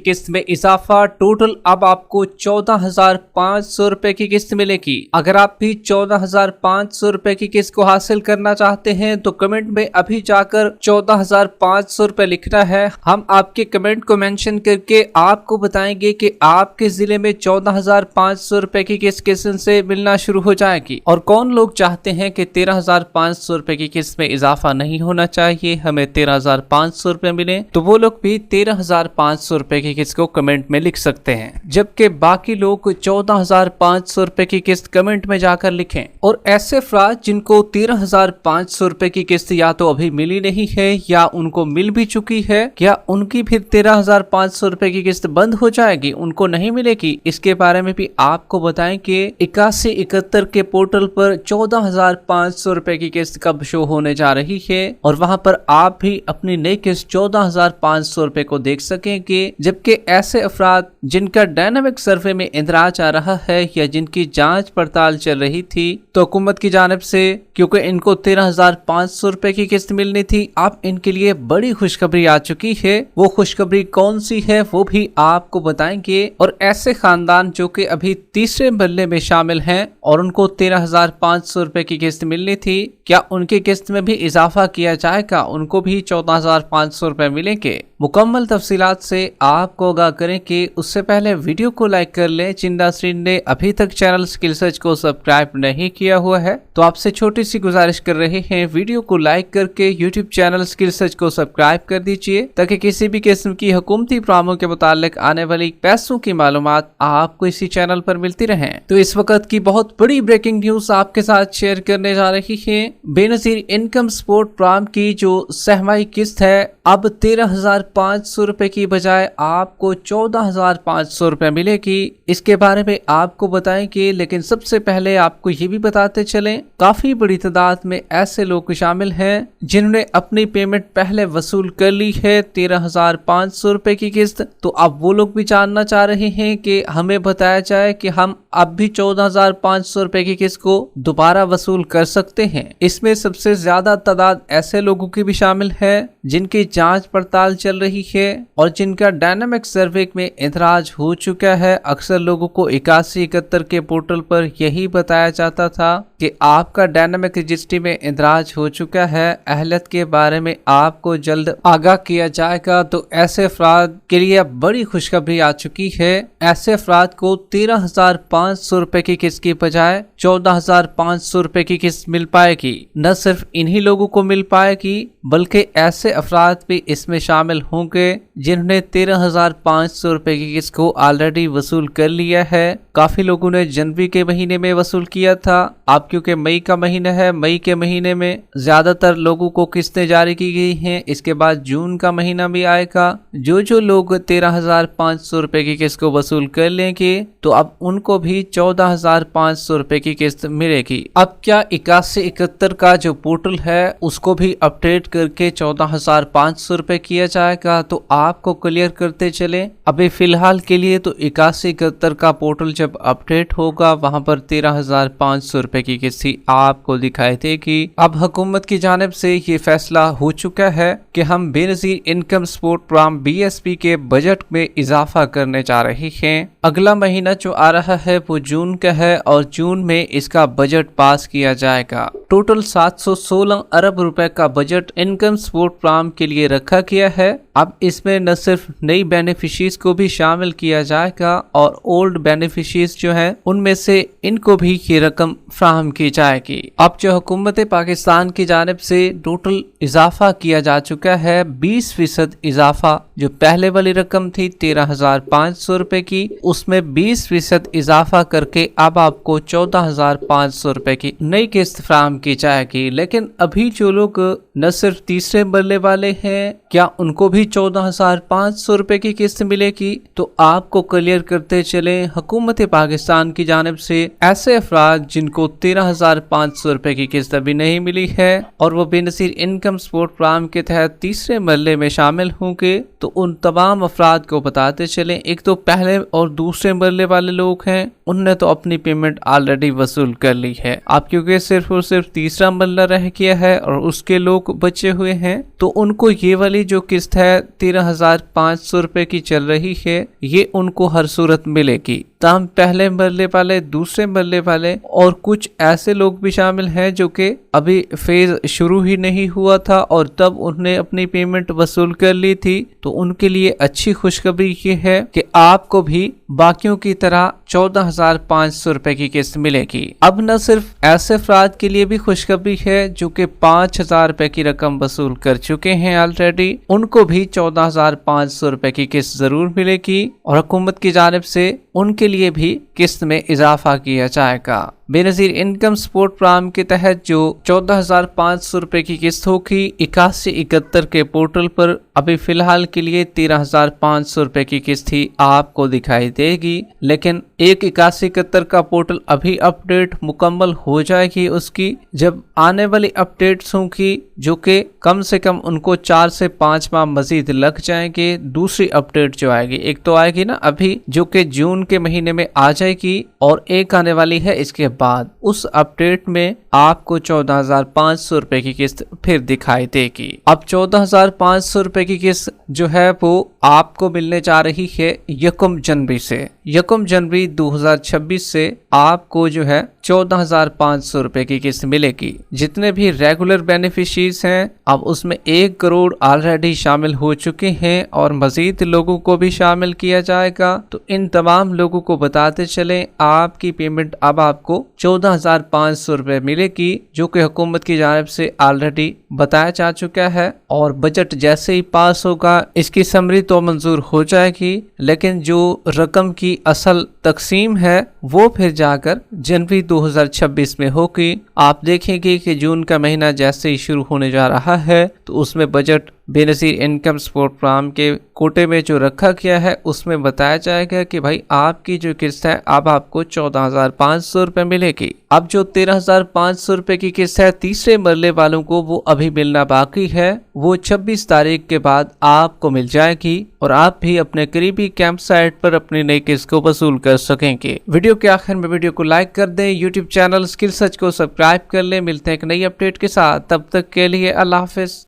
किस्त में इजाफा। टोटल अब आपको 14,500 रुपए की किस्त मिलेगी। अगर आप भी 14,500 रुपए की किस्त को हासिल करना चाहते हैं तो कमेंट में अभी जाकर 14,500 रुपए लिखना है। हम आपके कमेंट को मेंशन करके आपको बताएंगे कि आपके जिले में 14,500 रुपए की किस्त किस दिन से मिलना शुरू हो जाएगी। और कौन लोग चाहते हैं कि 13,500 रुपए की किस्त में इजाफा नहीं होना चाहिए, हमें 13,500 रुपए मिले, तो वो लोग भी 13,500 रुपए की किस्त को कमेंट में लिख सकते हैं। जबकि बाकी लोग 14,500 रुपए की किस्त कमेंट में जाकर लिखें। और ऐसे अफराद जिनको 13,500 रुपए की किस्त या तो अभी मिली नहीं है या उनको मिल भी चुकी है, क्या उनकी फिर 13,500 रुपए की किस्त बंद हो जाएगी, उनको नहीं मिलेगी? इसके बारे में भी आपको बताएं कि 8171 के पोर्टल पर 14,500 रुपए की किस्त कब शो होने जा रही है और वहां पर आप भी अपनी नई किस्त 14,500 रुपए को देख सकेंगे। जबकि ऐसे अफराद जिनका डायनामिक सर्वे में इंदराज आ रहा है या जिनकी जांच पड़ताल चल रही थी, तो हुकूमत की जानिब से क्योंकि इनको 13,500 रुपए की किस्त मिलनी थी, अब इनके लिए बड़ी खुशखबरी आ चुकी है। वो खुशखबरी कौन सी है वो भी आपको बताएंगे। और ऐसे खानदान जो कि अभी तीसरे मरले में शामिल हैं और उनको 13,500 रुपए की किस्त मिलनी थी, क्या उनकी किस्त में भी इजाफा किया जाएगा, उनको भी 14,500 रुपए मिलेंगे? मुकम्मल तफसीलात से आपको आगाह करें कि उससे पहले वीडियो को लाइक कर लें। जिन नाज़रीन ने अभी तक चैनल स्किल सर्च को सब्सक्राइब नहीं किया हुआ है तो आपसे छोटी सी गुजारिश कर रहे हैं, वीडियो को लाइक करके यूट्यूब चैनल स्किल सर्च को सब्सक्राइब कर दीजिए ताकि किसी भी किस्म की हुकूमती प्रोग्रामों के मुतालिक आने वाली पैसों की मालूमात आपको इसी चैनल पर मिलती रहे। तो इस वक्त की बहुत बड़ी ब्रेकिंग न्यूज आपके साथ शेयर करने जा रही है। बेनजीर इनकम सपोर्ट प्रोग्राम की जो सहमाई किस्त है अब 13,500 रुपए की बजाय आपको 14,500 रुपए मिलेगी। इसके बारे में आपको बताएंगे, लेकिन सबसे पहले आपको ये भी बताते चलें काफी बड़ी तादाद में ऐसे लोग शामिल हैं जिन्होंने अपनी पेमेंट पहले वसूल कर ली है 13,500 रुपए की किस्त। तो अब वो लोग भी जानना चाह रहे हैं कि हमें बताया जाए कि हम अब भी 14,500 रुपए की किस्त को दोबारा वसूल कर सकते हैं। इसमें सबसे ज्यादा तादाद ऐसे लोगों की भी शामिल है जिनकी जांच पड़ताल चल रही है और जिनका डायनामिक सर्वे में इंदराज हो चुका है। अक्सर लोगों को 8171 के पोर्टल पर यही बताया जाता था कि आपका डायनामिक रजिस्ट्री में इंदराज हो चुका है, अहलियत के बारे में आपको जल्द आगाह किया जाएगा। तो ऐसे अफराद के लिए बड़ी खुशखबरी आ चुकी है। ऐसे अफराद को 13,500 रुपए की किस्त की बजाय 14,500 रुपए की किस्त मिल पाएगी। न सिर्फ इन्हीं लोगों को मिल पाएगी बल्कि ऐसे अफराद भी इसमें शामिल होंगे जिन्होंने 13,500 रुपए की किस्त को ऑलरेडी वसूल कर लिया है। काफी लोगों ने जनवरी के महीने में वसूल किया था। अब क्योंकि मई का महीना है, मई के महीने में ज्यादातर लोगों को किस्तें जारी की गई हैं। इसके बाद जून का महीना भी आएगा। जो लोग 13,500 रुपए की किस्त को वसूल कर लेंगे तो अब उनको भी 14,500 रुपए की किस्त मिलेगी। अब क्या 8171 का जो पोर्टल है उसको भी अपडेट करके 14,500 रुपए किया जाएगा? तो आपको क्लियर करते चले, अभी फिलहाल के लिए तो 8171 का पोर्टल जब अपडेट होगा वहां पर 13,500 रुपए की किस्त आपको दिखाई देगी। अब हुकूमत की जानिब से ये फैसला हो चुका है कि हम Benazir income support programme BSP के बजट में इजाफा करने जा रहे हैं। अगला महीना जो आ रहा है वो जून का है और जून में इसका बजट पास किया जाएगा। टोटल 716 अरब रुपए का बजट इनकम सपोर्ट प्रोग्राम के लिए रखा गया है। अब इसमें न सिर्फ नई बेनिफिशरीज को भी शामिल किया जाएगा और ओल्ड बेनिफिशरीज जो हैं उनमें से इनको भी ये रकम फ्राहम की जाएगी। अब जो हुकूमत पाकिस्तान की जानिब से टोटल इजाफा किया जा चुका है 20% इजाफा। जो पहले वाली रकम थी 13,500 रुपए की, उसमें 20% इजाफा करके अब आपको 14,500 रुपए की नई किस्त फ्राहम की जाएगी। लेकिन अभी जो लोग न सिर्फ तीसरे मरले वाले हैं, क्या उनको भी 14,500 रुपए की किस्त मिलेगी? तो आपको क्लियर करते चले, हुकूमत हुकूमत पाकिस्तान की जानिब से ऐसे अफराद जिनको 13,500 रुपए की किस्त अभी नहीं मिली है और वो बेनज़ीर इनकम सपोर्ट प्रोग्राम के तहत तीसरे मरले में शामिल होंगे, तो उन तमाम अफराद को बताते चलें, एक तो पहले और दूसरे मरले वाले लोग हैं, उनने तो अपनी पेमेंट ऑलरेडी वसूल कर ली है। अब क्योंकि सिर्फ और सिर्फ तीसरा मरला रह गया है और उसके लोग बचे हुए हैं, तो उनको ये वाली जो किस्त है 13,500 रुपए की चल रही है, ये उनको हर सूरत मिलेगी। तमाम पहले मरले वाले, दूसरे मरले वाले और कुछ ऐसे लोग भी शामिल हैं जो कि अभी फेज शुरू ही नहीं हुआ था और तब उन्होंने अपनी पेमेंट वसूल कर ली थी। तो उनके लिए अच्छी खुशखबरी ये है कि आपको भी बाकियों की तरह 14,500 रुपए की किस्त मिलेगी। अब न सिर्फ ऐसे अफराद के लिए भी खुशखबरी है जो कि 5,000 रुपए की रकम वसूल कर चुके हैं ऑलरेडी, उनको भी 14,500 रुपए की किस्त जरूर मिलेगी और हुकूमत की जानिब से उनके लिए भी किस्त में इजाफा किया जाएगा। बेनज़ीर इनकम सपोर्ट प्रोग्राम के तहत जो 14,500 रुपए की किस्त होगी 8171 के पोर्टल पर अभी फिलहाल के लिए 13,500 रुपए की किस्त ही आपको दिखाई देगी, लेकिन 8171 का पोर्टल अभी अपडेट मुकम्मल हो जाएगी उसकी जब आने वाली अपडेट्स होंगी, जो कि कम से कम उनको 4 से 5 माह मजीद लग जाएंगे। दूसरी अपडेट जो आएगी, एक तो आएगी ना अभी जो कि जून के महीने में आ जाएगी और एक आने वाली है इसके बाद, उस अपडेट में आपको 14,500 रुपए की किस्त फिर दिखाई देगी। अब 14,500 रुपए की किस्त जो है वो आपको मिलने जा रही है 1 जनवरी से। 1 जनवरी 2026 से आपको जो है 14,500 रुपए की किस्त मिलेगी। जितने भी रेगुलर बेनिफिशरीज हैं अब उसमें 1 करोड़ ऑलरेडी शामिल हो चुके हैं और मजीद लोगों को भी शामिल किया जाएगा। तो इन तमाम लोगों को बताते चलें, आपकी पेमेंट अब आपको 14,500 रुपए मिलेगी, जो कि हुकूमत की जानिब से ऑलरेडी बताया जा चुका है और बजट जैसे ही पास होगा इसकी समरी तो मंजूर हो जाएगी, लेकिन जो रकम की असल तकसीम है वो फिर जाकर जनवरी 2026 में होगी। आप देखेंगे कि जून का महीना जैसे ही शुरू होने जा रहा है तो उसमें budget Benazir income support programme के कोटे में जो रखा गया है उसमें बताया जाएगा कि भाई आपकी जो किस्त है अब आपको 14,500 रुपए मिलेगी। अब जो 13,500 रुपए की किस्त है तीसरे मरले वालों को वो अभी मिलना बाकी है, वो 26 तारीख के बाद आपको मिल जाएगी और आप भी अपने करीबी कैंप साइट पर अपनी नई किस्त को वसूल कर सकेंगे। वीडियो के आखिर में वीडियो को लाइक कर दें, यूट्यूब चैनल स्किल सर्च को सब्सक्राइब कर लें। मिलते हैं एक नई अपडेट के साथ, तब तक के लिए अल्लाह हाफिज।